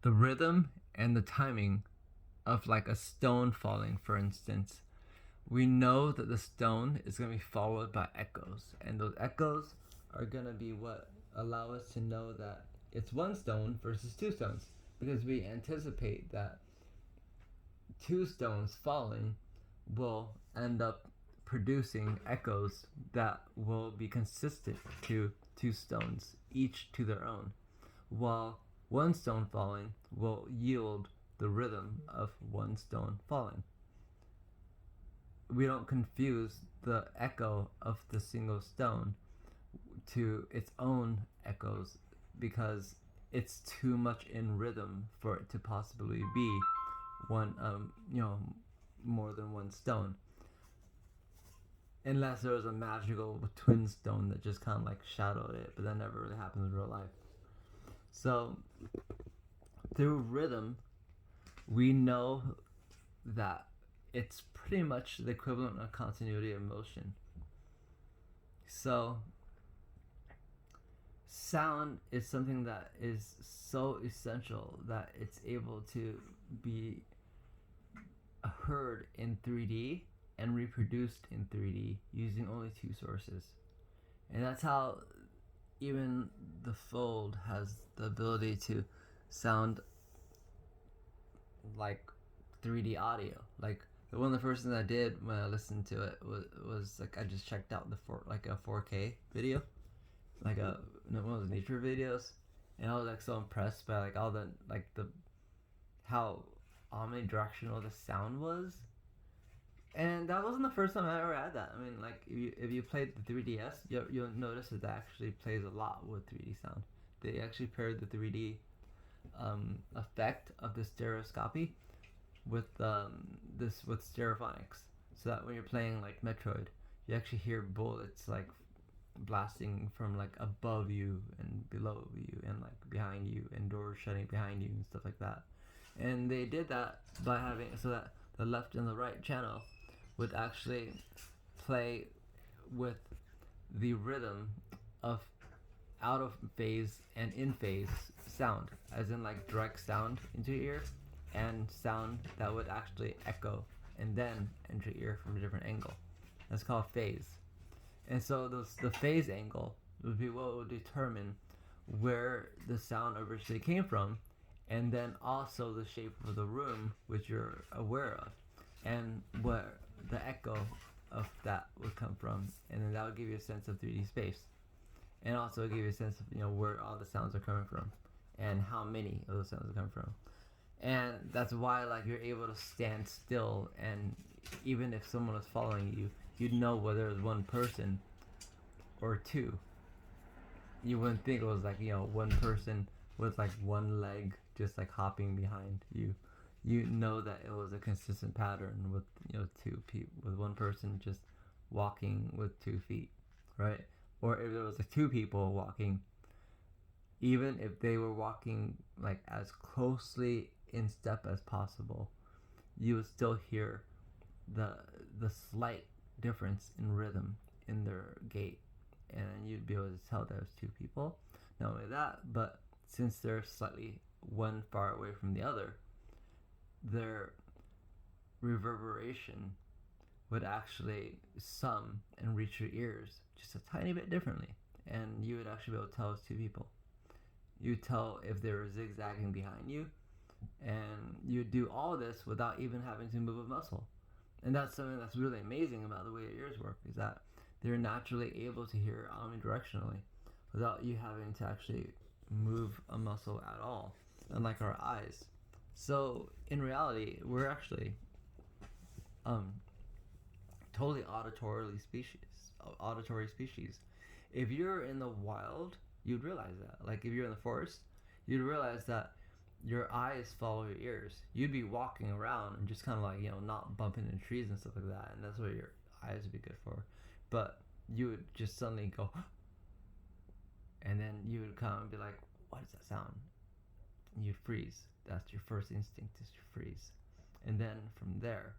the rhythm and the timing of like a stone falling, for instance. We know that the stone is going to be followed by echoes, and those echoes are going to be what allow us to know that it's one stone versus two stones, because we anticipate that two stones falling will end up producing echoes that will be consistent to two stones, each to their own, while one stone falling will yield the rhythm of one stone falling. We don't confuse the echo of the single stone to its own echoes, because it's too much in rhythm for it to possibly be one more than one stone, unless there was a magical twin stone that just kind of like shadowed it, but that never really happens in real life. So through rhythm we know that it's pretty much the equivalent of continuity of motion. So sound is something that is so essential that it's able to be heard in 3D and reproduced in 3D using only two sources. And that's how even the Fold has the ability to sound like 3D audio. Like one of the first things I did when I listened to it was like I just checked out a 4K video, like one of those nature videos, and I was like so impressed by like all the how omnidirectional the sound was. And that wasn't the first time I ever had that. I mean, like if you played the 3DS, you'll notice that actually plays a lot with 3D sound. They actually paired the 3D effect of the stereoscopy with with stereophonics, so that when you're playing like Metroid, you actually hear bullets like blasting from like above you and below you and like behind you, and doors shutting behind you and stuff like that. And they did that by having so that the left and the right channel would actually play with the rhythm of out of phase and in phase sound, as in like direct sound into your ear and sound that would actually echo and then enter your ear from a different angle. That's called phase. And so the phase angle would be what would determine where the sound originally came from, and then also the shape of the room which you're aware of, and where the echo of that would come from, and then that would give you a sense of 3D space, and also give you a sense of where all the sounds are coming from, and how many of those sounds are coming from. And that's why like you're able to stand still, and even if someone was following you, you'd know whether it was one person or two. You wouldn't think it was like one person with like one leg just like hopping behind you. You know that it was a consistent pattern with two people, with one person just walking with 2 feet, right? Or if there was like two people walking, even if they were walking like as closely in step as possible, you would still hear the the slight difference in rhythm in their gait, and you'd be able to tell there's two people. Not only that, but since they're slightly one far away from the other, their reverberation would actually sum and reach your ears just a tiny bit differently, and you would actually be able to tell it's two people. You'd tell if they were zigzagging behind you, and you'd do all this without even having to move a muscle. And that's something that's really amazing about the way your ears work, is that they're naturally able to hear omnidirectionally without you having to actually move a muscle at all, unlike our eyes. So in reality, we're actually um, totally auditory species. If you're in the wild, you'd realize that. Like if you're in the forest, you'd realize that your eyes follow your ears. You'd be walking around and just kind of like not bumping into trees and stuff like that, and that's what your eyes would be good for. But you would just suddenly go, and then you would kind of be like, "What is that sound?" And you'd freeze. That's your first instinct, is to freeze, and then from there,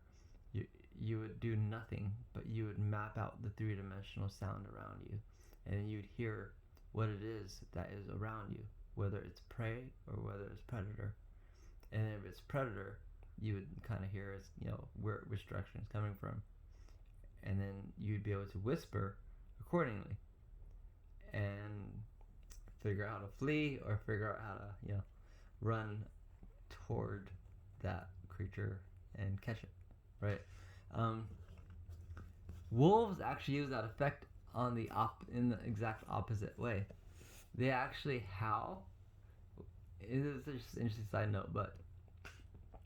you would do nothing, but you would map out the three-dimensional sound around you, and you'd hear what it is that is around you, whether it's prey or whether it's predator. And if it's predator, you would kind of hear it's, which direction it's coming from, and then you'd be able to whisper accordingly and figure out how to flee or figure out how to run toward that creature and catch it, right? Wolves actually use that effect on in the exact opposite way. They actually howl. It is just an interesting side note, but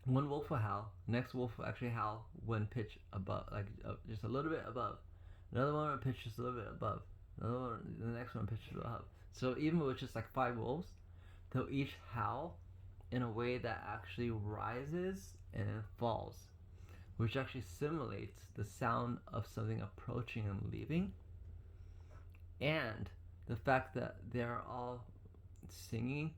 one wolf will howl. Next wolf will actually howl when pitched above, like just a little bit above. Another one will pitch just a little bit above. Another one, the next one pitches above. So even with just like 5 wolves, they'll each howl in a way that actually rises and then falls, which actually simulates the sound of something approaching and leaving, and the fact that they're all singing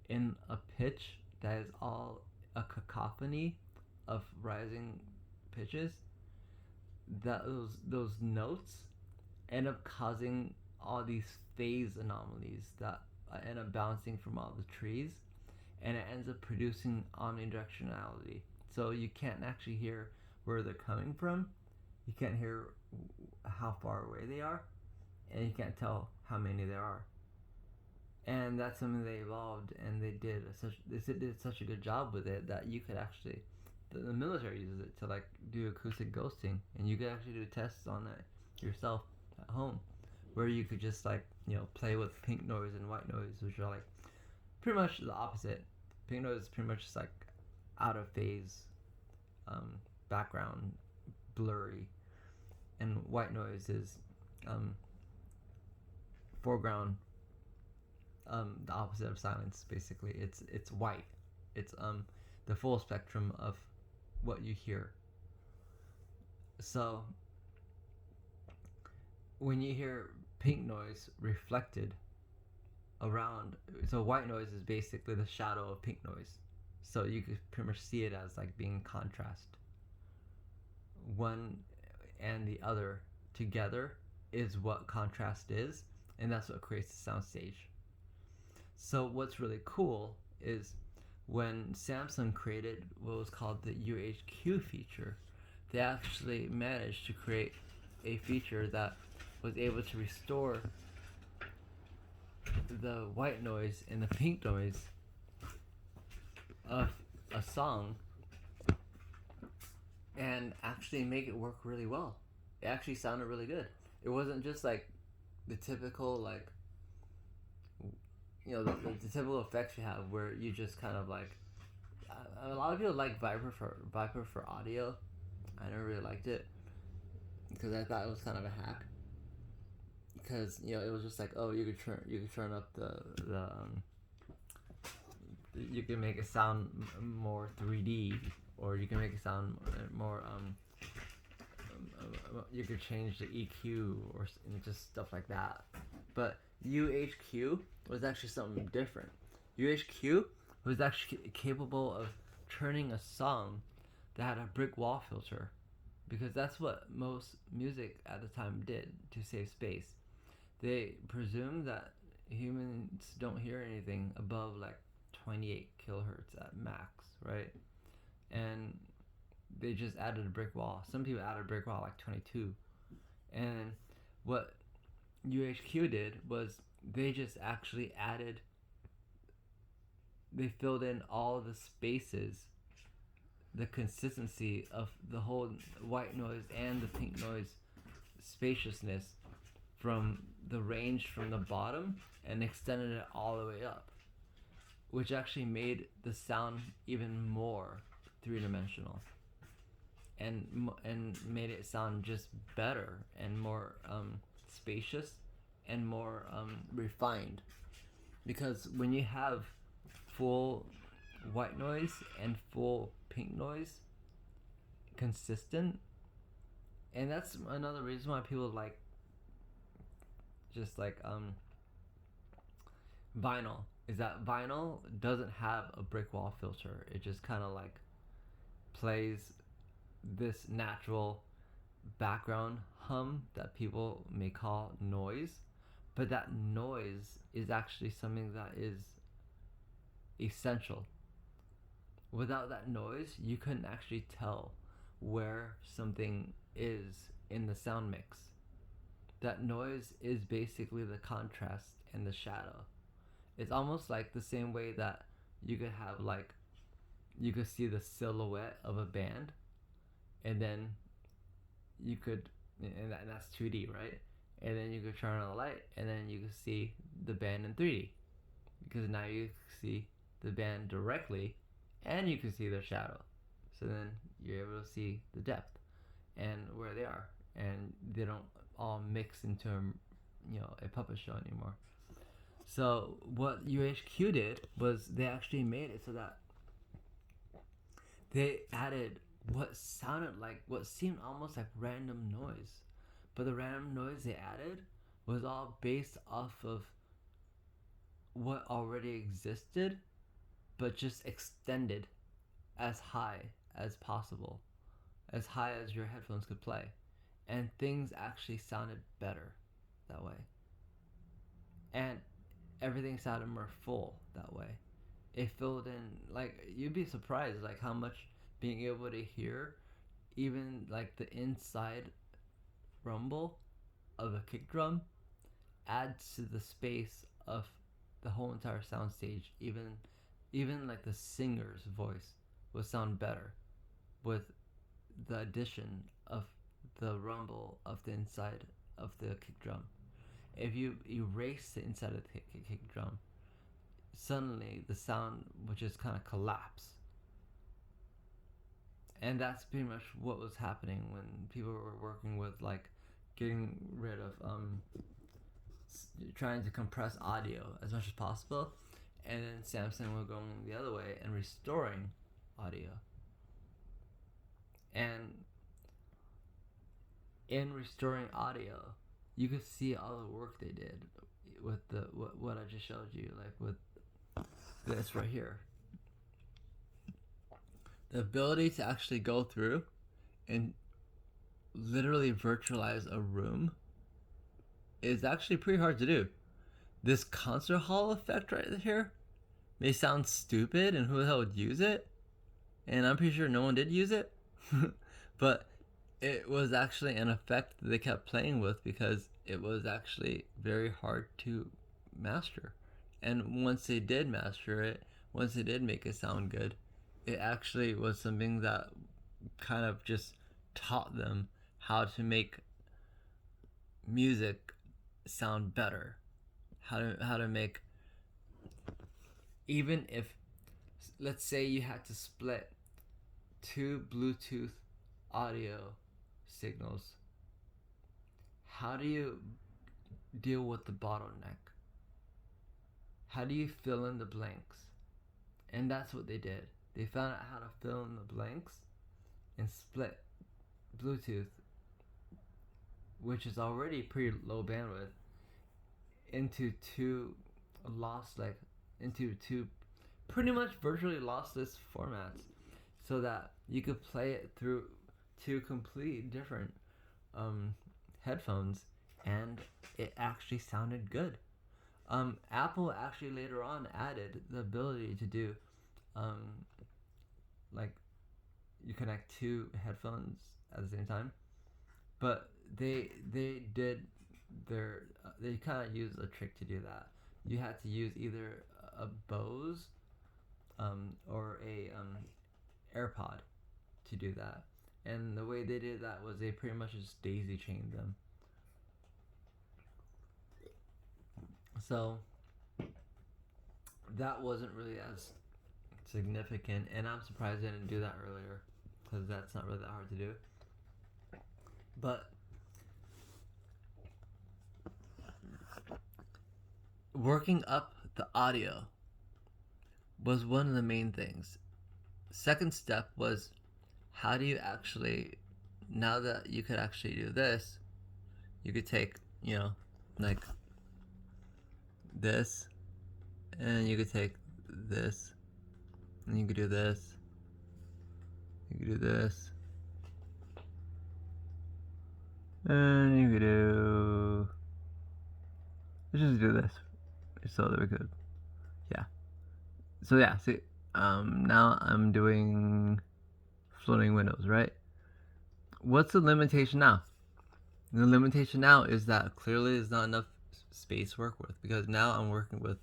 in a pitch that is all a cacophony of rising pitches, that those notes end up causing all these phase anomalies that end up bouncing from all the trees, and it ends up producing omnidirectionality. So you can't actually hear where they're coming from, you can't hear how far away they are, and you can't tell how many there are. And that's something they evolved, and they did such a good job with it that you could actually, the military uses it to like do acoustic ghosting, and you could actually do tests on it yourself at home, where you could just like play with pink noise and white noise, which are like pretty much the opposite. Pink noise is pretty much just like out of phase, background, blurry, and white noise is foreground, the opposite of silence. Basically, it's white. It's the full spectrum of what you hear. So when you hear pink noise reflected around, so white noise is basically the shadow of pink noise. So you could pretty much see it as like being contrast. One and the other together is what contrast is, and that's what creates the sound stage. So what's really cool is when Samsung created what was called the UHQ feature, they actually managed to create a feature that was able to restore the white noise and the pink noise of a song and actually make it work really well. It actually sounded really good. It wasn't just like the typical like the typical effects you have where you just kind of like, a lot of people like Viper for audio. I never really liked it because I thought it was kind of a hack, because it was just like, oh, you could turn up the you can make it sound more 3D, or you can make it sound more you could change the EQ or just stuff like that. But UHQ was actually something different. UHQ was actually capable of turning a song that had a brick wall filter, because that's what most music at the time did to save space. They presumed that humans don't hear anything above like 28 kilohertz at max, right? And they just added a brick wall. Some people added a brick wall like 22. And what UHQ did was they just actually they filled in all the spaces, the consistency of the whole white noise and the pink noise spaciousness from the range from the bottom, and extended it all the way up, which actually made the sound even more three-dimensional, and made it sound just better and more spacious and more refined. Because when you have full white noise and full pink noise consistent, and that's another reason why people like just like vinyl, is that vinyl doesn't have a brick wall filter. It just kind of like plays this natural background hum that people may call noise, but that noise is actually something that is essential. without that noise, you couldn't actually tell where something is in the sound mix. That noise is basically the contrast and the shadow. It's almost like the same way that you could have like you could see the silhouette of a band, and then you could, and that's 2D, right? And then you could turn on the light, and then you could see the band in 3D, because now you see the band directly, and you can see their shadow. So then you're able to see the depth and where they are, and they don't all mix into a puppet show anymore. So what UHQ did was they actually made it so that they added what sounded like what seemed almost like random noise, but the random noise they added was all based off of what already existed, but just extended as high as possible, as high as your headphones could play, and things actually sounded better that way, and everything sounded more full that way. It filled in, like, you'd be surprised like how much being able to hear even like the inside rumble of a kick drum adds to the space of the whole entire soundstage. Even like the singer's voice would sound better with the addition of the rumble of the inside of the kick drum. If you erase the inside of the kick drum, suddenly the sound would just kind of collapse. And that's pretty much what was happening when people were working with like getting rid of trying to compress audio as much as possible, and then Samsung was going the other way and restoring audio. And in restoring audio, you could see all the work they did with the what I just showed you, like with this right here. The ability to actually go through and literally virtualize a room is actually pretty hard to do. This concert hall effect right here may sound stupid, and who the hell would use it? And I'm pretty sure no one did use it. But it was actually an effect that they kept playing with because it was actually very hard to master. And once they did master it, once they did make it sound good, it actually was something that kind of just taught them how to make music sound better, how to make, even if, let's say you had to split two Bluetooth audio signals, how do you deal with the bottleneck? How do you fill in the blanks? And that's what they did. They found out how to fill in the blanks and split Bluetooth, which is already pretty low bandwidth, into two pretty much virtually lossless formats, so that you could play it through two completely different headphones, and it actually sounded good. Apple actually later on added the ability to do like you connect two headphones at the same time, but they did they kind of used a trick to do that. You had to use either a Bose or a AirPod to do that, and the way they did that was they pretty much just daisy chained them. So that wasn't really as significant, and I'm surprised they didn't do that earlier, because that's not really that hard to do. But working up the audio was one of the main things. Second step was, how do you actually, now that you could actually do this, you could take, like this, and you could take this, and you could do this, you could do this, and you could do, let's just do this, so that we could, yeah. So yeah, see, now I'm doing floating windows, right? What's the limitation now? The limitation now is that clearly there's not enough space to work with, because now I'm working with,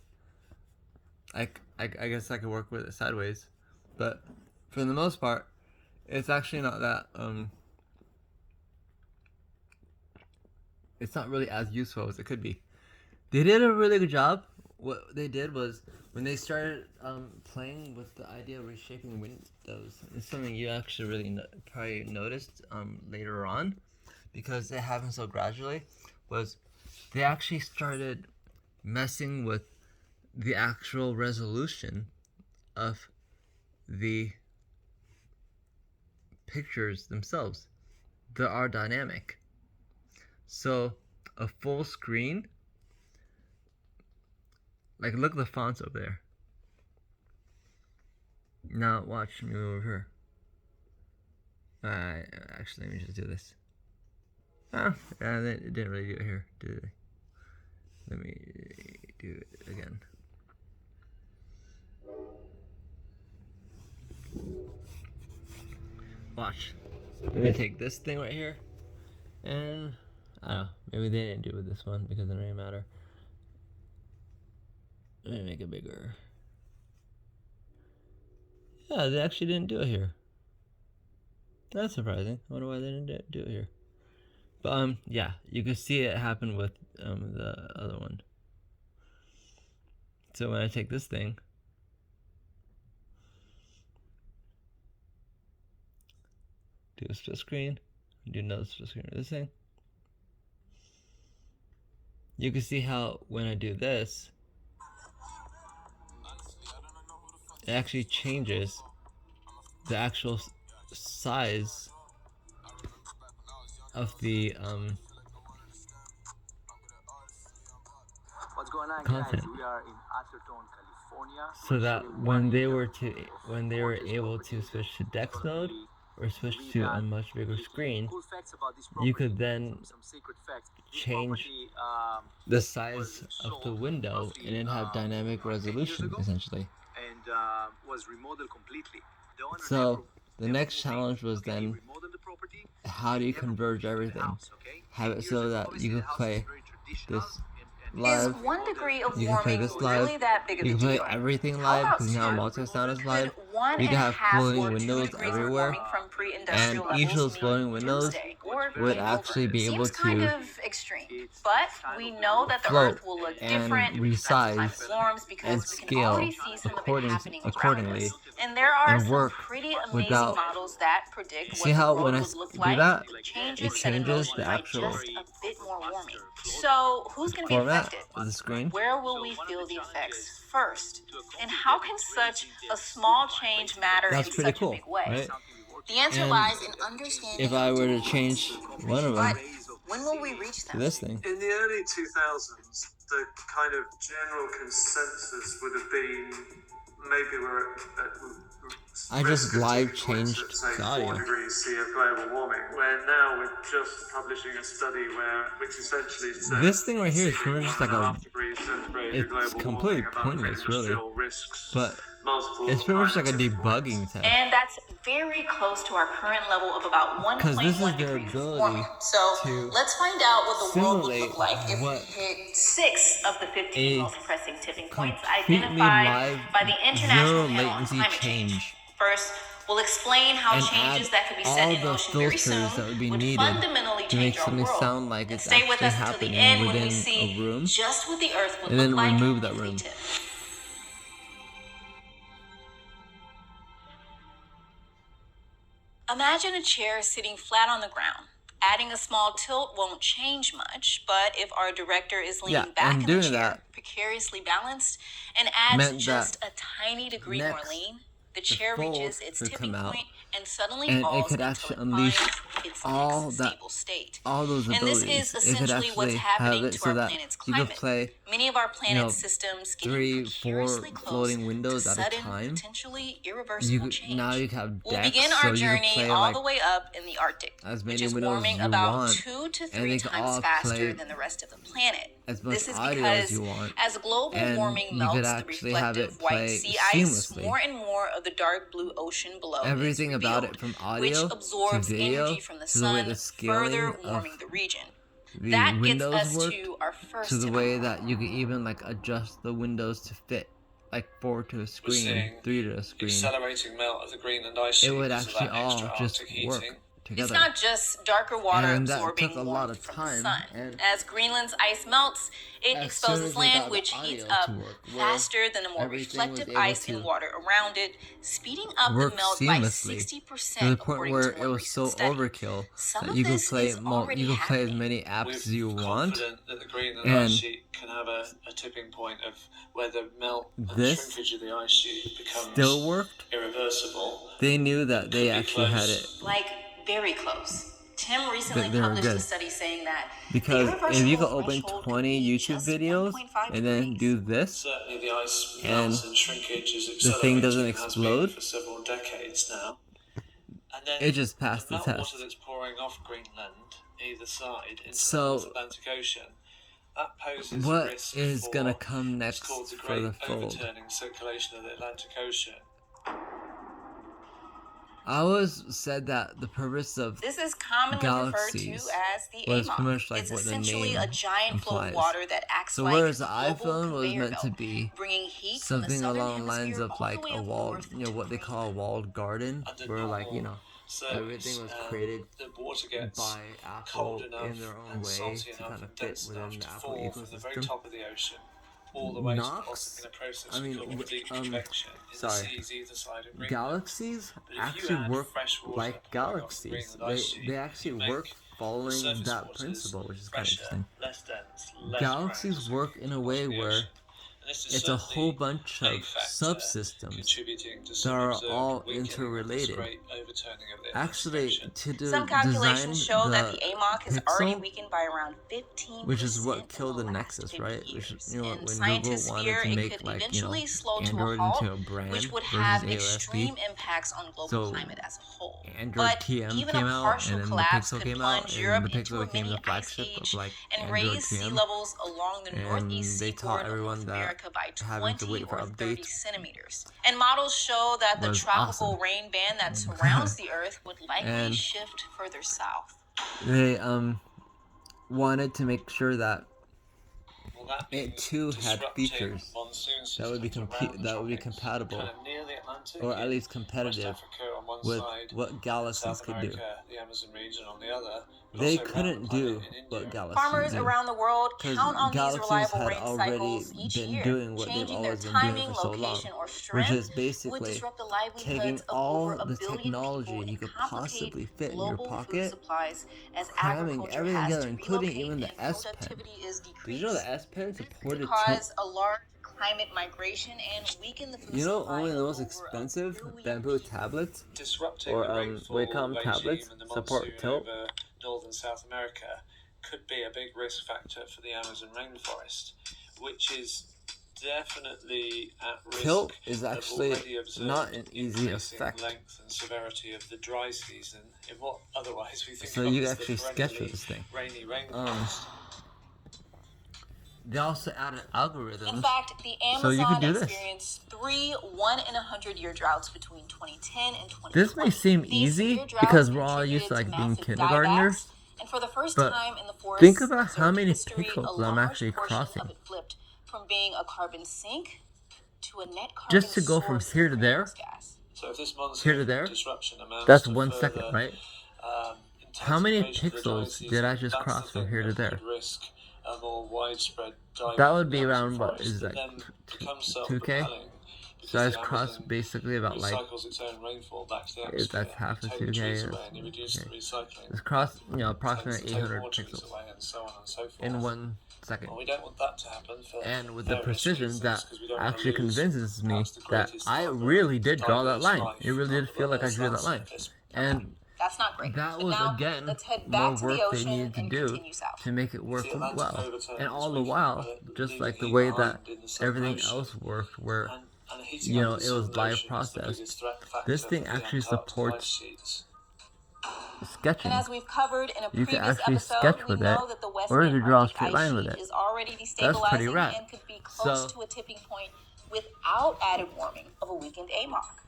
I guess I could work with it sideways, but for the most part, it's actually not that, it's not really as useful as it could be. They did a really good job. What they did was, when they started playing with the idea of reshaping windows, it's something you actually really probably noticed later on, because it happened so gradually, was they actually started messing with the actual resolution of the pictures themselves. They are dynamic. So a full screen, like look at the fonts over there. Now watch me over here. Actually, let me just do this. They didn't really do it here, did they? Let me do it again. Watch. Let me take this thing right here, and I don't know, maybe they didn't do it with this one because it doesn't really matter. Let me make it bigger. Yeah, they actually didn't do it here. That's surprising. I wonder why they didn't do it here. But yeah, you can see it happen with the other one. So when I take this thing, do a split screen, do another split screen of this thing, you can see how when I do this, it actually changes the actual size of the content. We are in Atherton, California. So that when they were able to switch to Dex mode or switch to a much bigger screen, you could then change the size of the window and then have dynamic resolution essentially. And was remodeled completely. So the next challenge was then, how do you converge everything? Have it so that you can play this live, is 1 degree of you can play warming this live, really that big of you a can play deal? everything How live about because now two? multi-sound is live. Could 1 You can and have a half floating or 2 windows degrees of everywhere, warming from and pre-industrial each of levels those floating mean windows doomsday or would game actually over? be able Seems kind to of extreme, but we know that the float Earth will look and different as resize climate warms and because we can scale already see some of it happening around accordingly, us. And there are and some work pretty amazing without. models that predict See what how the when world I would look do like that, with it changes set in changes motion the by actual just a bit more warming. So who's going to be format affected? of the screen. Where will we feel the effects first? And how can such a small change matter That's in pretty such cool, a big way? right? The answer And lies in understanding. if I were to change one of them But when will we reach to them? this thing, In the early 2000s, the kind of general consensus would have been maybe we're at I just risk of live tipping points changed at, say, the 4 audio. degrees C of global warming, where now we're just publishing a study which essentially says This thing right here is pretty much just like a, 1.5 degrees centigrade of it's global completely warming, pointless really, still risks but multiple it's pretty much like a tipping debugging points. test. And that's very close to our current level of about 1.1 Because this is their degrees of ability warming. So to let's find out what the world would simulate look like if we what hit 6 of the 15 a most pressing tipping points completely identified live, by the International zero Panel on latency Climate change. First, we'll explain how And changes add that could be set all in the motion very soon filters that would be would needed fundamentally to make change our something world. sound like And it's stay with actually us until the happening end when we within see a room, just what the Earth would and look then like remove that if we room. tip. Imagine a chair sitting flat on the ground. Adding a small tilt won't change much, but if our director is leaning Yeah, back and in the doing chair, that precariously balanced, and adds meant just that a tiny degree more next, lean, the chair fold reaches its could tipping come out, point and suddenly and it falls could until actually it unleash finds its all next that, stable state. all those And this abilities. is It could essentially what's actually have happening it to so our that planet's you could climate. play, Many of our you know, planet's systems getting 3, 4 precariously close floating to windows at a sudden, time. potentially You irreversible could, change. now you have We'll decks, begin so our you could journey play all like the way up in the Arctic, as which many is windows warming you about want, 2 to and 3 they can times all faster play than the rest of the planet. as much This is audio as because you want, as global and warming you could melts the actually have it reflective white play sea ice seamlessly. more and more more of the dark blue ocean below everything is about revealed, it, from which audio to absorbs video energy from the to the way sun, the further scaling warming of the region. the That gets windows us worked, to our to first the tip. way that you can even like adjust the windows to fit like 4 to a screen, 3 to a screen. Accelerating melt of the Greenland ice sheet It would because of actually that all extra just Arctic work heating. together. It's not just darker water And that absorbing took a lot warmth of from time, the sun. and As Greenland's ice melts, it as exposes soon as they land, got the which heats audio up to work, where faster than the more everything was reflective able ice and to water around it, speeding up the work melt by seamlessly 60% to the point according where to it one was recent so study. overkill Some that of you could this play is already you could play as happening. many apps as you want. Confident that the Greenland And ice sheet can have a tipping point of where the melt and this shrinkage of the ice sheet becomes still worked. irreversible. They knew that Could they be actually had it. close. Like, very close. Tim recently They were published a good. study saying that Because the if you could irreversible open threshold 20 could be YouTube just videos 1.5 and then degrees. do this, Certainly the ice and melts and shrinkage is the accelerating thing doesn't and has been explode, for several decades now. And then it just passed the meltwater test. that's pouring off Greenland either side into So, the North Atlantic Ocean, that poses a what risk is for gonna come what's next called the for great the fold? overturning circulation of the Atlantic Ocean. I always said that the purpose of This is commonly referred to galaxies as the was AMOC. pretty much like It's what the essentially name a giant flow of implies. water that acts So like whereas the a global iPhone was conveyor meant to belt, be bringing heat from the something southern along the lines hemisphere of all the like way a up walled, north you know, to what they call a walled garden, Under where like, you normal know, surface, everything was created the water gets by Apple cold enough in their own and way salty to enough kind of and fit dense enough within the to Apple fall from the very ecosystem. top of the ocean all the way to the bottom Knox, in a process I mean, called complete convection in the sorry. seas either side of Greenland. Galaxies But if you actually add work fresh water like pouring off the galaxies. Greenland ice sheet, They actually you work make the following surface that waters principle, which is kind of fresher, interesting. less dense, less Galaxies prone work in a to way the where ocean. And this is it's a whole certainly bunch a of factor subsystems contributing to that some are observed all weakening of this interrelated. great overturning of the Actually, Atlantic Ocean. to Some design calculations show that the the AMOC has already pixel, weakened by around 15%, which is what killed the in the last Nexus, 50 right? years. Which, you know, In when Google scientists wanted fear to it make could like, you know, eventually slow to a Android halt, into a brand which would versus have AOSP. extreme impacts on global So climate as a whole. Android But TM even came a out, partial and then the collapse Pixel could came out, plunge and Europe the into Pixel a became mini the ice flagship age of like and Android raise sea TM. levels along the And northeast they seaboard taught of everyone North that America by having to 20 wait for or 30 updates centimeters. And models show that the was tropical awesome. rain band that surrounds the Earth would likely And shift further south. they wanted to make sure that Well, that it means too had disrupting features monsoon that would be systems around the that would be tropics, compatible, kind of near the Atlantic, or at in least West competitive Africa on one with side, what galaxies South could do. America, the Amazon region on the other. But They also around couldn't the do planet in what India. galaxies Farmers do, around the world because count on these galaxies reliable had rain already cycles each been year. doing what they've Changing their always been doing timing, for so long, location, or which strength is would basically disrupt the taking livelihoods of all over a the billion technology people you and could complicate possibly fit in your global food pocket, supplies as cramming agriculture everything has together, to including relocate even the and S Pen. productivity is Did you know decreased. the S Pen This could supported cause a large climate migration and weaken the food You know, supply only the of most over a expensive billion bamboo people. tablets Disrupting or the rainfall Wacom regime tablets and the support monsoon tilt. over North and South America could be a big risk factor for the Amazon rainforest, which is definitely at risk Tilt is of actually already observed not an easy increasing effect. length and severity of the dry season in what otherwise we think So of you as actually the sketch perennially with this thing. rainy rainforest. They also added algorithms. In fact, the So you could Amazon do this. experienced 3 1-in-100-year droughts between 2010 and 2020. This may seem These easy severe droughts because we're all used to contributed like being massive kindergartners. diebacks, and for the first but time in the forest's think about how observed many history, pixels a I'm large actually portion crossing. of it flipped from being a carbon sink to a net carbon Just to go from source here of to there, greenhouse gas. So if this monsoon here to there, disruption amounts that's to 1 further, second, right? How many pixels did I just cross from here to there? Risk a more widespread dive That would be into the around, what, forest is that that then becomes 2K? self-propelling because So I the just crossed Amazon basically about like, recycles its own rainfall back to the if atmosphere. that's half You a take the 2K, trees that's- away and you reduce the okay. recycling. It's crossed, you know, Tends approximately to take 800 more trees pixels away and so on and so forth. in 1 second. Well, we don't want that to happen for And with the various precision reasons, that 'cause we don't wanna actually lose convinces me perhaps the that greatest I of the really did draw that diverse line. life It really did on feel like I Earth's drew that line. surface. And That's not great. that But was, now, again, let's head more back to work the they ocean needed to and do continue south. to make it work The Atlantic well. overturn And is all the weakened while, by just leaving like the heat way that behind in the Southern everything Ocean. else worked, where, And heating you up know, of the it was Southern live Ocean is the processed. biggest threat factor This thing for the actually Antarctic supports ice sheets. sketching. And as we've covered in a You can previous actually episode, sketch we with know it, that the West or you could draw a Antarctic straight ice line with sheet it. is already That's pretty destabilizing rad. and could be close So- to a tipping point without added warming of a weakened AMOC.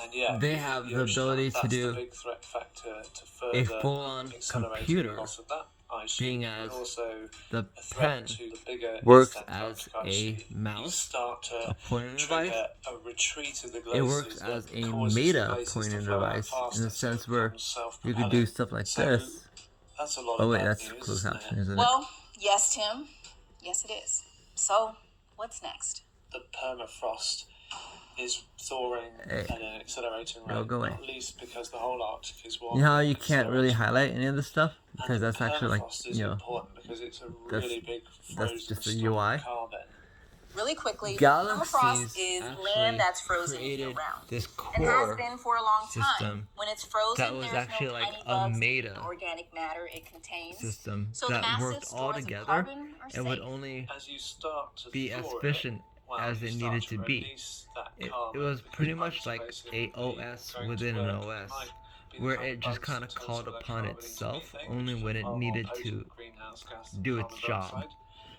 And yeah, they have the ability to that's do the big threat factor to a further full-on accelerating computer, the loss of that eye sheath, being but as also the a threat pen to the bigger works east as Antarctic ice a sheet. You mouse, start to a pointing trigger device. a retreat of the It glaciers works that as a causes the meta glaciers to pointing flow out device faster, in the so it sense where becomes you could do self-propelling. stuff like So this. that's a lot Oh of wait, bad that's news, closed isn't caption, it? isn't it? Well, yes, Tim. Yes, it is. So, what's next? The permafrost is thawing Hey, at an accelerating yo, rate, go away. not least because the whole Arctic is You warming. know how you at an can't really accelerating highlight rate. any of this stuff? Because And the that's actually like, permafrost is you know, important because it's a that's- really big that's frozen just a storm UI. carbon. Really quickly, Galaxies permafrost is land that's actually frozen created year-round. this And has core been for a long time. system When it's frozen, that was there's actually no like tiny a bugs meta and organic matter it contains. system So that massive worked all stores of together carbon are and would safe. only As you start to be as thaw efficient well, as you it start needed to be. release that It carbon was because pretty bugs much are like basically a OS going to within an work. It OS, might be where the it just bugs kind of that turn called some of that upon carbon into itself methane, only which is when a it far more needed potent to greenhouse gas than do its carbon job. dioxide.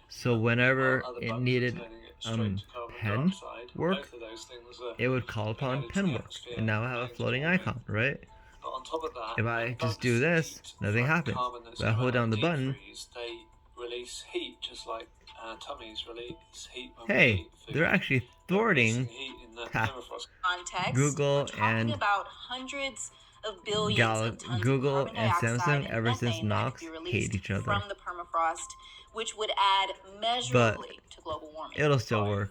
So whenever While other it bugs are needed turning it straight to carbon pen dioxide, work, both of those things are it would call going upon out into pen the work. atmosphere, And now I have a going to floating warming. icon, right? But on top of that, If when I just bugs do this, eat nothing from happens. carbon that's If I come hold out down of the deep button, freeze, they release heat just like our tummies release heat when we hey, eat food. they're actually They're thwarting releasing heat in that permafrost. Context, Google we're talking and about hundreds of billions of tons Google of carbon and dioxide Samsung and ever since methane that Knox could be hate released each other. from the permafrost, which would add measurably to global warming. It'll still work.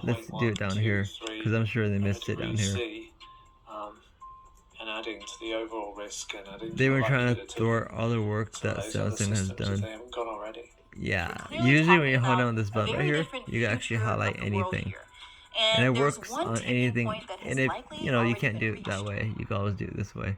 Let's do it down here, because I'm sure they missed it down here. And adding to the overall risk and adding They to were the trying to likelihood thwart all the work some of that those other Samsung has systems if done. they haven't gone already. Yeah, We're clearly usually when you talking hold about down this a button right very here, different you can actually future highlight of the world anything. here. And it there's works one on tipping anything. point that has And if, likely you know, you already can't been do it that reached. way. You can always do it this way.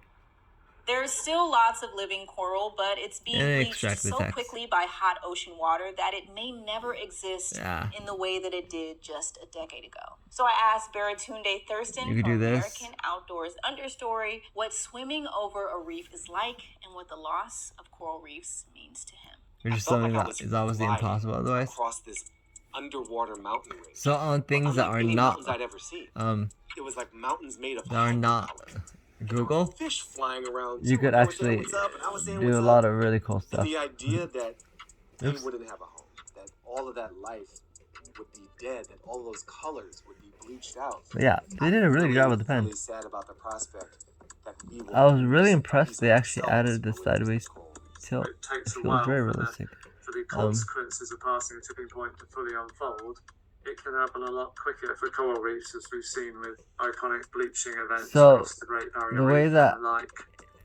There's still lots of living coral, but it's being And bleached extract the so text. quickly by hot ocean water that it may never exist Yeah. in the way that it did just a decade ago. So I asked Baratunde Thurston You could from do this. American Outdoors Understory what swimming over a reef is like and what the loss of coral reefs means to him. Which is something that is obviously impossible otherwise. Across this underwater mountain range. So on things that Unlike are any not mountains I'd ever seen. It was like mountains made of that are not Google, fish flying around. you too, could and they were saying, actually "What's up?" And I was saying, do "What's a up?" lot of really cool And stuff. the idea that they Oops. wouldn't have a home, that all of that life would be dead, that all of those colors would be bleached out. But yeah, they did a really good job with the pen. Really sad about the prospect that we will I was really lose impressed they actually ourselves added the when we lose sideways coral. tilt. It takes It a feels while very for realistic. the consequences of passing a tipping point to fully unfold. It can happen a lot quicker for coral reefs, as we've seen with iconic bleaching events So, across the Great Barrier the way Reef that and the like.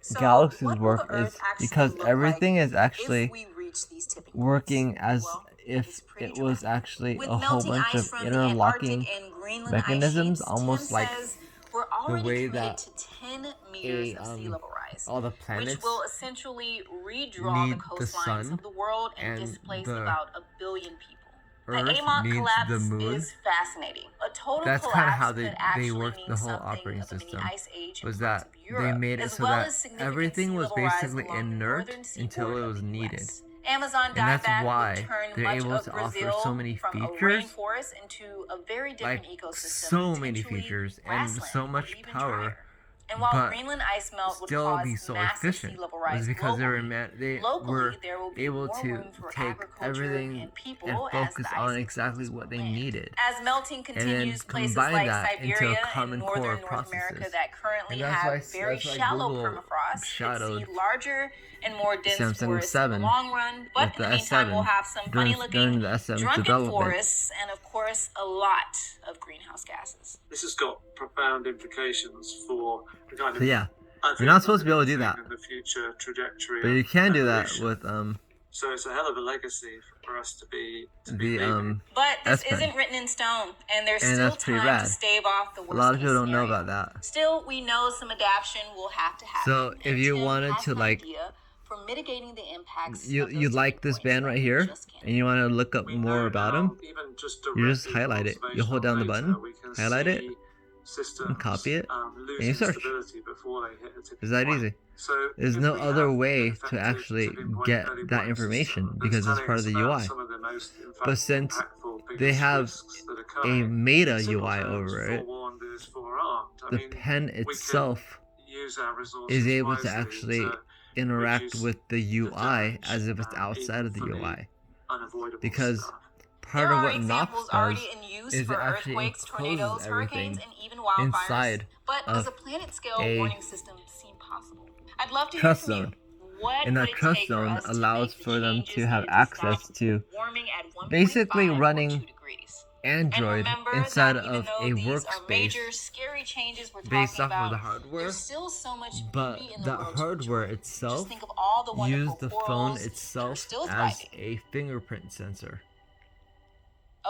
So Galaxies what will work the Earth is actually because look everything like is actually if we reach these tipping points? working as Well, if it's pretty it was dramatic. actually With a whole melting bunch ice of from the interlocking Antarctic and Greenland mechanisms, ice sheets, almost Tim like says we're already way committed that to 10 meters of sea level rise, all the which planets will essentially redraw the need the coastlines sun of the world and, and displace the about 1 billion people. Earth the Amont needs collapse the moon. is fascinating. A total That's collapse kind of how could they actually worked mean the whole something operating of a mini system. ice age in Was parts that of Europe, they made it as so well that as significant everything sea was level rise basically along the inert northern until seaboard it of was the needed. US. Amazon And that's dieback why would turn they're much able of to offer Brazil so many from features, a rainforest into a very different like ecosystem, so many potentially features and grassland so or much even power. drier. And while But Greenland ice melt would still cause be so massive efficient sea level was rise because globally, they locally were there will be able more to room for take agriculture everything and people and as focus the on ice exactly expands what they land. needed. As melting continues, places combine like that into a Siberia common and core northern of North processes. America that currently And that's have why- very that's why shallow Google permafrost could shadowed see larger and more dense Samsung forests in the 7 long run. But with in the the meantime, S7 we'll have some during funny-looking the S7's drunken development. forests and, of course, a lot of greenhouse gases. This has got profound implications for the kind of So yeah, you're not supposed to be able to do that, and the future trajectory but of you can do that evolution. with So it's a hell of a legacy for us to be the leaving. But this S-Pen. isn't written in stone, and there's And still that's pretty time rad. to stave off the A worst lot of case people don't know scenario. about that. Still, we know some adaptation will have to happen. So if and you Tim wanted has to, an like, idea for mitigating the impacts you of those you like tipping this points band that right we here, just can't and you want to look up We more know about now, him, even just you just directly highlight it. from You hold down the observational button, data, we can highlight it, see systems and copy it, lose and you search. stability before they hit a tipping It's that point. easy. So There's if no we other have way an to effective actually tipping point get early that warning information system because that's it's part of the telling us UI. about some of the most But since impactful, they biggest have risks that occur, a meta in simple UI terms, over it, forewarned is forearmed. I the mean, pen we can itself use our resources is able to wisely actually to interact reduce with the the UI damage, as if it's outside even of the for the UI. unavoidable Because stuff. part There of are what Knox examples does already in use is for it actually earthquakes, tornadoes, encloses hurricanes, everything and even wildfires. inside But of does a planet-scale a warning system seem possible? I'd love to hear trust from you. zone. What And would that it trust take for zone us to allows make the for them changes to have needed access stop to warming at 1.5 basically or running 2 degrees? Android And remember inside that even of though a these are workspace major, scary changes we're based talking off of about, the hardware, there's still so much but beauty in the that world to hardware enjoy. itself Just think of all the wonderful used the phone corals that are itself still as thriving. a fingerprint sensor.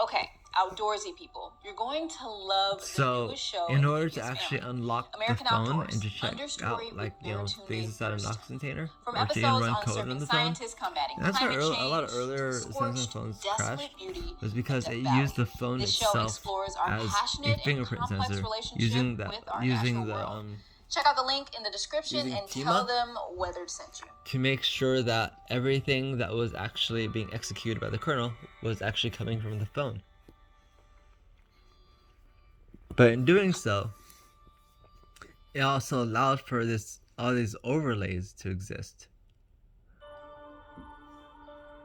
Okay, outdoorsy people, you're going to love the So, newest show in the order to Lucas actually family, unlock American the phone Outdoors, and to check understory out, with like, you know, Baritune things inside a first. Knox container, From or to even episodes run on code surfing on the phone, scientists combating and that's why climate change, a lot of earlier to Samsung scorched, phones desolate crashed, beauty was because in it Death used the Valley. phone This show itself explores our as a passionate and fingerprint complex sensor, relationship using with our natural world. Check out the link in the description using and Tima tell them Weathered sent you. to make sure that everything that was actually being executed by the kernel was actually coming from the phone. But in doing so, it also allowed for all these overlays to exist.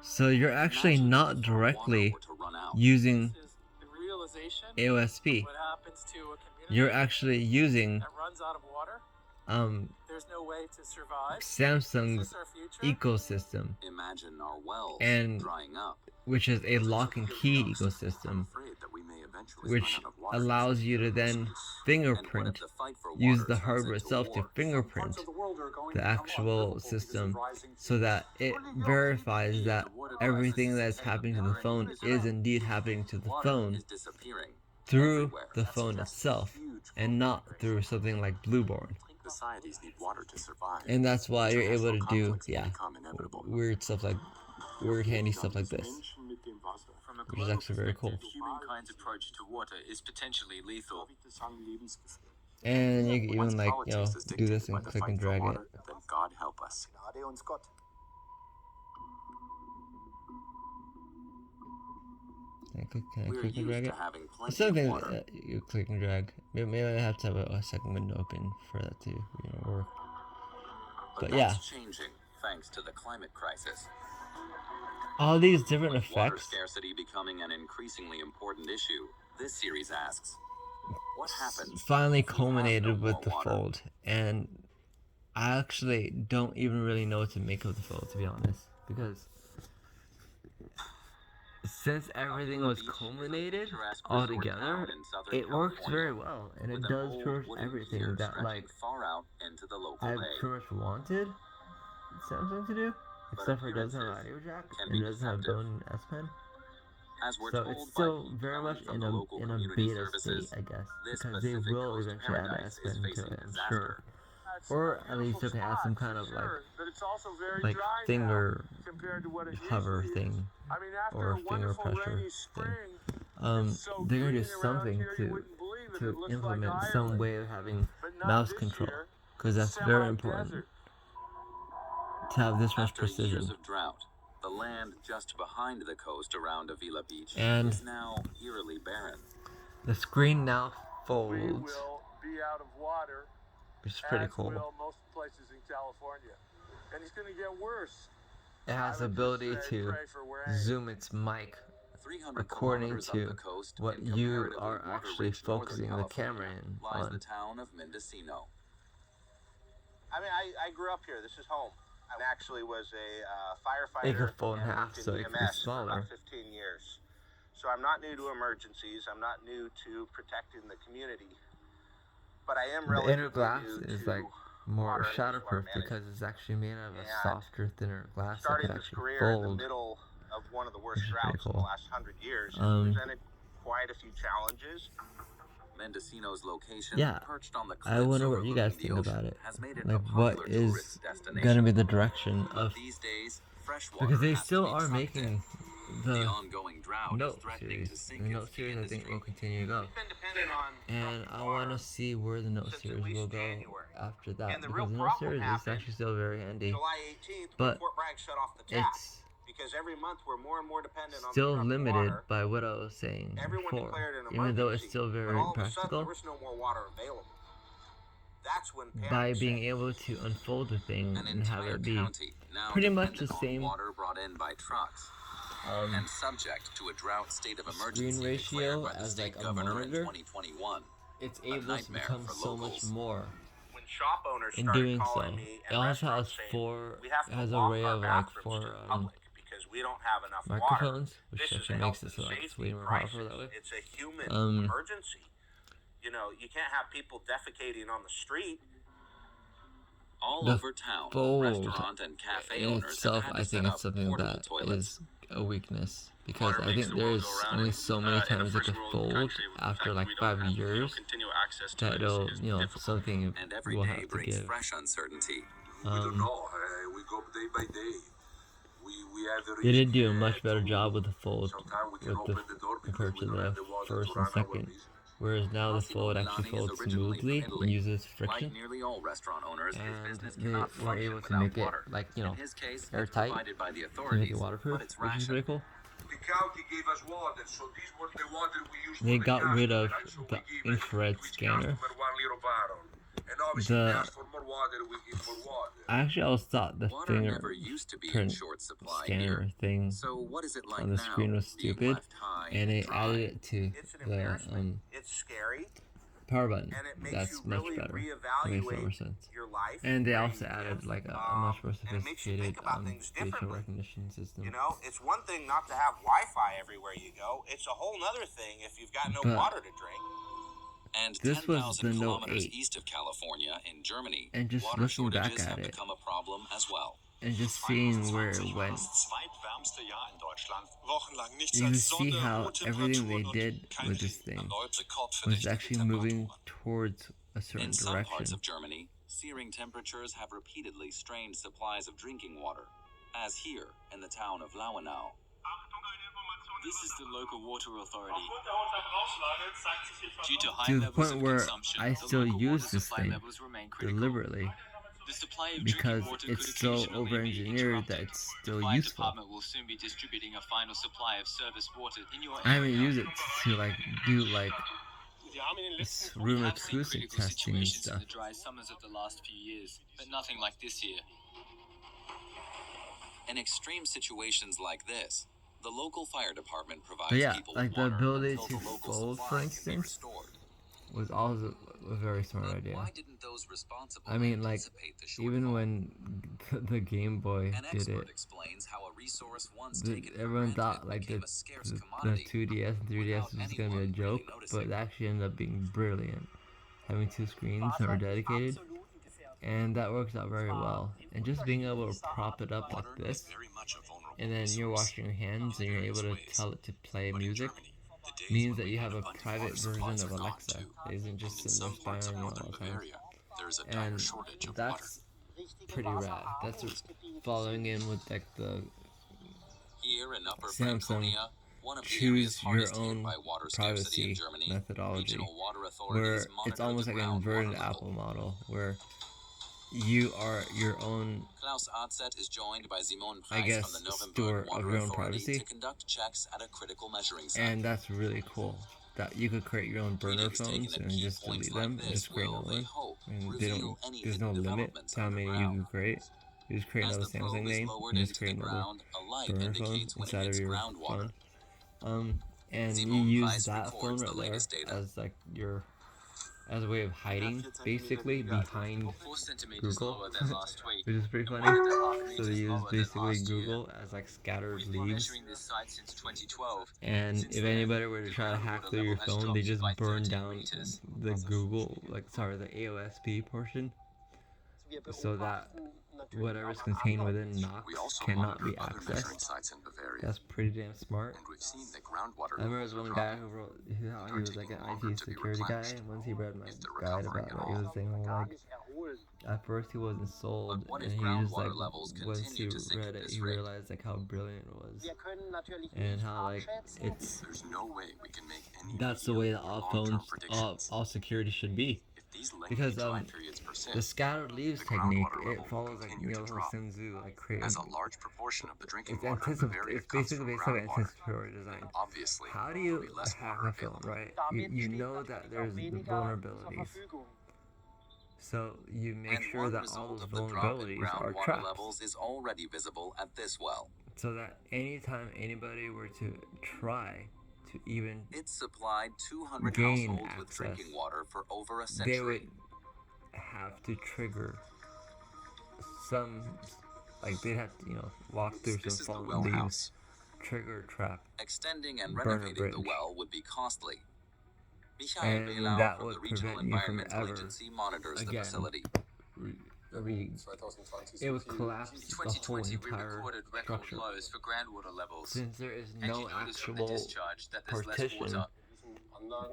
So you're actually not directly using AOSP. You're actually using Samsung's ecosystem, and which is a lock and key ecosystem, which allows you to then fingerprint, use the hardware itself to fingerprint the actual system so that it verifies that everything that's happening to the phone is indeed happening to the phone through the phone itself and not through something like Blueborn. Societies need water to survive. And that's why you're able to do, weird stuff like, weird handy stuff like this, which is actually very cool. Humankind's approach to water is potentially lethal. And you can even, like, you know, do this and click and drag it. Then God help us. Can I click and drag it? It's something you click and drag. Maybe I have to have a second window open for that to, work. But yeah, that's changing thanks to the climate crisis. all these different With water effects scarcity becoming an increasingly important issue, this series asks, what happens finally if we have no culminated with more the water? fold, and I actually don't even really know what to make of the fold, to be honest, because since everything was culminated all together, it works very well, and it does pretty much everything that, like, far out into the local I bay. pretty much wanted Samsung to do, except for it doesn't have an audio jack and it doesn't have built-in S Pen. As we're So told it's by still Pete very Kelly much from in the a local community beta services, state, I guess, this because they Pacific will Coast eventually add an paradise S is Pen to facing it, I'm disaster. sure. Or at least they can add some kind of like finger hover thing or finger pressure thing. They're gonna do something to implement some way of having mouse control, because that's very important to have this much After years precision. of drought, the land just behind the coast around Avila Beach And is now eerily barren. the screen now We folds, will be out of water, which is pretty as cool. will most places in California. And it's going to get worse. It has the I would ability just say to pray for rain. zoom its mic 300 according kilometers up to the coast what in you comparatively are actually water-rich northern focusing the camera California in lies the on. town of Mendocino. I mean, I grew up here. This is home. I actually was a firefighter. It could fold in and half, worked in so it could be EMS for smaller. about 15 years. So I'm not new to emergencies. I'm not new to protecting the community. But I am The relatively inner glass new is to like more water and shatterproof water management. because it's actually made out of a And softer, thinner glass that Starting could this actually career in the fold. middle of one of the worst Which is pretty droughts in the cool. last 100 years, Um, presented quite a few challenges. Mendocino's location, Yeah, perched on the I cliffs wonder what you overlooking guys the think ocean, about it. has made it Like, a what popular is tourist destination. gonna be the direction But of, these days, fresh water because they has to still be are trucked making in, the ongoing drought is Note threatening series. to The sink Note its series I think will industry. continue to go. We've been dependent on And I want to see where the Note since at series least will go January. after that, And the because real the Note problem series is happened actually still very handy, July 18th when but Fort Bragg shut off the tap. it's Because every month we're more and more dependent on still the truck limited water. by what I was saying Everyone before, declared an even though it's emergency, still but very all of a sudden there practical. was no more water available. That's when By panic being set. able to unfold the thing An and have entire it be county now pretty much the dependent on same water brought in by trucks and subject to a drought state of screen emergency ratio declared by the as state like a governor in monitor, 2021. it's A able to nightmare become for so much locals. more When shop owners in started doing so. calling me It and also has restaurants saying, four, we have it to has an lock array our of like bathrooms to four the public because we don't have enough water. microphones, which This is a actually health makes it and so like it's safety way more crisis. powerful that way. It's a human Um, emergency. You know, you can't have people defecating on the street. All The over town, fold restaurant and cafe in owners itself, have had I to set think up it's something portable that toilets. is a weakness, because Water I makes think the world there's go round, only and, so many in a times it first could world fold country, with the fact after that like we don't 5 have, years continual access to that it it'll, is you know, difficult. something And every will day have to brings give. fresh uncertainty. We don't know. We go day by day. We have the They did do a risk, much better to- job with the fold Sometimes we can with the open the door because compared we to don't the have the water first to and run our second. business. Whereas now the Massimo fold actually Milani is folds originally from smoothly Italy. and uses Like friction, nearly all restaurant owners, his and business they cannot were function able to without make it water. like, you know, In his case, it's airtight, provided by the to make authorities, it waterproof, but it's which is rationed. pretty cool. The county gave us water, so this was the water we used They for the got rid of customer, so the we give infrared to each scanner. customer 1 little barrel. And obviously, The they ask for more water, we give more water. I actually always thought the Water never fingerprint used to be in short supply scanner here. thing So what is it like on the now, screen was being stupid, left high and they dry? added it to It's an the embarrassment. It's scary, power button. and it makes That's you much really better. That makes more reevaluate sense. your life. And they where also you added live, like a much more and it makes you sophisticated think about things facial differently. recognition system. You know, it's one thing not to have Wi-Fi everywhere you go. It's a whole nother thing if you've got no But water to drink. And this was 10,000 the Note kilometers 8. east of California, in Germany, And just water looking back shortages at have it, become a problem as well. and just seeing where it went, you can see how everything they did with this thing was actually moving towards a certain In some parts direction. of Germany, searing temperatures have repeatedly strained supplies of drinking water, as here in the town of Lauenau. This is the local water authority. Due to high To the levels point of where consumption, I the still local use water this supply thing levels remain critical. deliberately, The supply of because drinking water it's could so occasionally be over-engineered that interrupted. it's The still fire useful. department will soon be distributing a final supply of service water in your I haven't area. used it to like do like this room We have seen acoustic critical testing and situations in stuff. the dry summers of the last few years, but nothing like this year. In extreme situations like this, the local fire department provides But yeah, people like with the water ability until to the local fold, for supply can be instance, restored. was always a very smart But idea. why didn't those responsible I mean, like, anticipate the even shortfall? when the Game Boy An did expert it, explains how a resource once taken for everyone granted thought like became a scarce the commodity 2DS and 3DS was without gonna be a anyone joke, really but noticing. it actually ended up being brilliant. Having 2 screens that were dedicated, and that works out very well. And just being able to prop it up like this, and then you're washing your hands and you're able to tell it to play music, means that you have a private version of Alexa. It isn't just sitting there spying on you all the time. And that's pretty rad. That's following in with like the Here in Upper Samsung Franconia, one of the choose areas your hardest hit own by water scarcity in privacy Germany, methodology, regional water where authorities it's monitor almost the like an groundwater inverted level. Apple model, where you are your own, Klaus Adzet is joined by Simone I Preiss guess, from the steward Nuremberg of Water your own Authority privacy. to conduct checks at a critical measuring site. And that's really cool. That you could create your own burner Meetings taken phones at and key just points delete like them and this just create will, another they one. hope, And they reveal don't, any there's no hidden limit developments to how many you underground. can create. You just create As another the probe Samsung is name lowered and just into the create another ground, a light burner phone indicates when it inside of hits your groundwater. phone. And you Simone use Preiss that phone records the right there latest data. as like your, as a way of hiding, basically, behind 4 centimeters Google, lower than last week. which is pretty funny. 1.5 So they meters use lower than basically last year. Google as like scattered We've been leaves. measuring this site since 2012. And Since if then, anybody were to try to groundwater hack through your level has phone, they dropped just by burn 13 down meters. the Google, like, sorry, the AOSP portion, so that whatever's contained within Knox We also cannot monitor be other measuring accessed. sites in Bavaria, That's pretty damn smart. and we've seen that groundwater I remember levels there was are one guy dropping. who wrote, he was like an longer IT to be security guy, replenished and once he read my if they're guide recovering about at what he was all. saying, like, at first he wasn't sold, But what and if he just like groundwater levels once continue he to sink read at it, this he rate? realized like how brilliant it was, Wir können natürlich and nicht how like abschätzen, it's There's no way we can make any that's the way that medium or all long-term phones, predictions. all security should be. If these lengthy Because dry periods persist, the scattered leaves the technique, groundwater it level will follows like continue to how drop, Sun Tzu like created. as a large proportion of the drinking It's water of Bavaria it's comes basically from based on groundwater. anticipatory design. And obviously, How do there you will be less hack water a phone, available. right? damit You steht know that natürlich there's auch the weniger zur vulnerabilities, Verfügung. so you make And sure one that all result those of the drop in vulnerabilities are groundwater trapped, levels is already visible at this well. so that anytime anybody were to try to even It supplied 200 gain households with access, drinking water for over a they would century. have to trigger some, like they'd have to walk through This some is the fallen well leaves, house. trigger trap, Extending and burn a renovating the bridge. well would be costly. Michael And Belau that from would the Regional prevent you from Environmental ever, Agency monitors the again, facility. it would collapse In the whole 2020, we entire recorded record structure. lows for groundwater levels. Since there is And no you notice from the actual discharge that there's less partition water.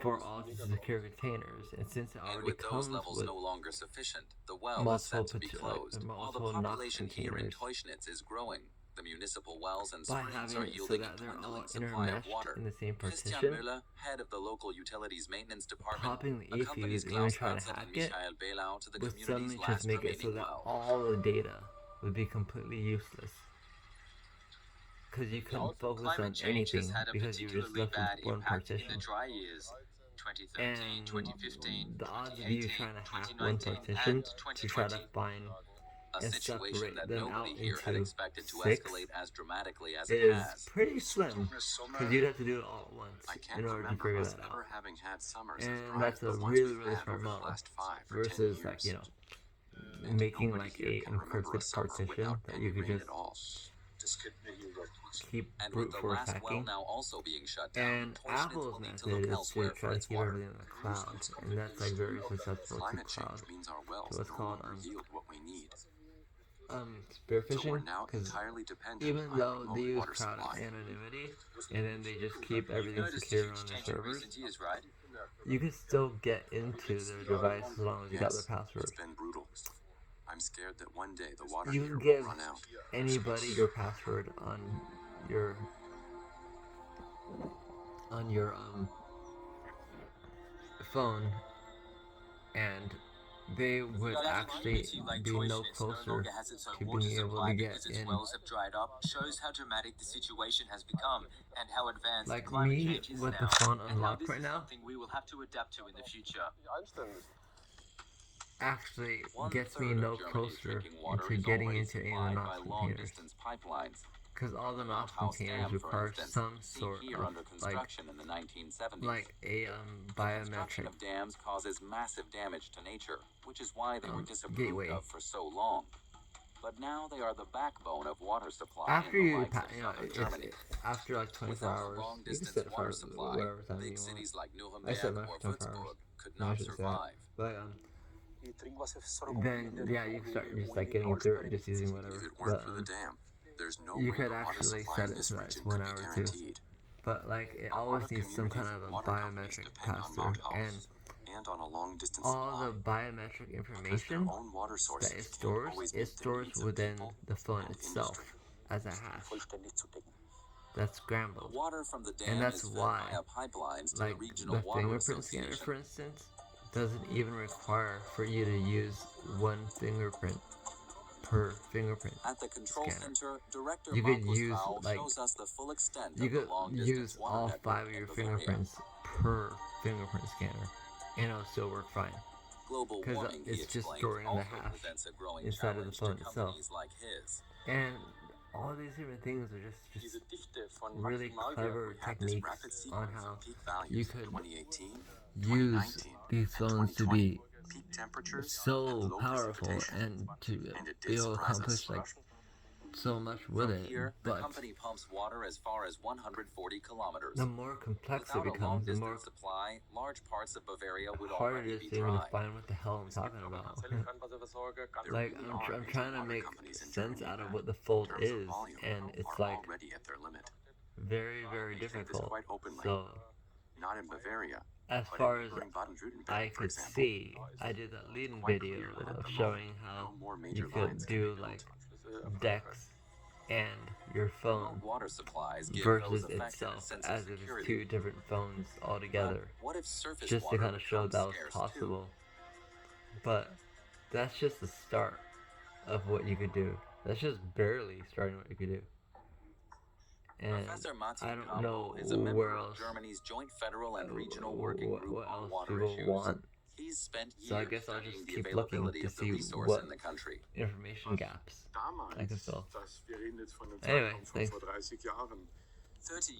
for all the secure containers, and since it And already with those comes levels with no longer sufficient, the well is multiple set to be closed. While the multiple NOx population here in containers, Teuschnitz is growing, the municipal wells and by springs having are it so yielding a that they're all dwindling supply of intermeshed water. in the same Christian partition, Müller, head of the local utilities maintenance department, popping the accompanies AFUs and even Klaus trying to Hansen and hack it Michael Belau to the would community's suddenly just last make it so remaining that well. all the data would be completely useless. Because you couldn't focus on Climate change anything has had a because you were just particularly left bad with one impact in the partition. dry years. 2013, And 2015, the odds of you 2018, trying to hack one 2019, partition and to try to 2020. find A and situation separate that them out nobody here had into expected to 6 escalate as dramatically as it is has. pretty slim, because you'd have to do it all at once I can't in order to remember figure us that out. ever having had summers as And bright that's as a the ones really, we've really had smart over the model last 5 or 10 versus years. like And making nobody like here a can remember a encrypted summer partition without that any you could rain just at all. keep And brute with the force last well hacking. now also being shut down, And Teuschnitz Apple's will need to method look is to elsewhere for try to its keep water. everything in the cloud, and that's like very susceptible to Climate cloud. change means our wells So what's no called longer yield what we need. Spearfishing, So we're now because entirely dependent even on though remote they use water cloud supply. anonymity, and then they just keep You've everything noticed a secure huge on their change in servers, recent years, right? you can still get into their device as long as you got Yes, their password. it's been brutal. I'm scared that one day the water You here can will give run out. anybody your password on your phone, and they would actually be no closer to being able to get in. Wells have dried up shows how dramatic the situation has become and how advanced Like climate me change is with now, the phone and how unlocked this right is now something we will have to adapt to in the future. actually One gets me third of no Germany's closer drinking water into is getting already into any of the supplied NOx by containers. long-distance pipelines. Because all the NOx House containers Dam, for require instance, some seen sort here of under construction in the 1970s. like a Construction biometric of dams causes massive damage to nature, which is why they were disapproved gateway. of for so long. But now they are the backbone of water supply After in the you likes of southern Germany. after like 24 Without a hours, you can long-distance set it water for supply, whatever time big you want. cities like I Nuremberg set mine or for 24 hours. Würzburg could No, I not should say that. survive. But then yeah, you can start just like getting through it just using whatever. If it weren't But for the dam, there's no you way could the water actually supply set in it this so that it's region 1 could be hour too. guaranteed. But like it A lot always of needs some kind communities of a and water companies biometric depend on pass-through, mountains and on a long-distance all supply. the biometric Because their information own water sources that can't always meet the stores needs of within people the phone and itself industry. as a hash. That's scrambled. Water from the dam And that's is fed why, via pipelines to like the regional the water fingerprint scanner, association. for instance, doesn't even require for you to use one fingerprint per fingerprint At the control scanner. center, Director You could Markus use, Faul like, shows us the full extent you of the could long-distance use water all network 5 of in your Bavaria. fingerprints per fingerprint scanner, and it'll still work fine. Global 'Cause, warming, he it's just explains, storing the also hash presents a growing inside of the challenge phone to itself. companies like his. And all these different things are just really clever techniques on how you could 2018, use 2019, these and phones to 2020. be Peak temperatures so and low powerful precipitation. and to And it be did able to surprise accomplish us. like so much with From it. here, the But company pumps water as far as 140 kilometers. the more complex Without it a becomes, the more long-distance supply, large parts of Bavaria would harder it already is be to even dry. define what the hell I'm talking about. There Like really I'm are major trying to water make companies in sense Germany out of that, what the fold in terms of is, volume, and it's are like already at their limit. very They say this difficult. quite openly. So Not in Bavaria. as But far in as neighboring Baden-Württemberg, I for could example, see, I did that leading video of showing how no more you major could lines can do be like built. decks and your Remote phone water supplies give versus those affected a itself sense of as if it's security. two different phones But altogether, what if surface just to water kind of show becomes that was scarce possible. But that's just the start of what you could do. That's just barely starting what you could do. And Professor I don't Martin know is a member where of else, Germany's Joint Federal and Regional Working Group what on else Water people Issues. want. He's spent years So I guess I'll studying just the keep looking availability to of the see resource what in the country. information gaps I can fill. Wir reden jetzt von einem Anyway, Zeitraum von thanks. vor 30 Jahren. 30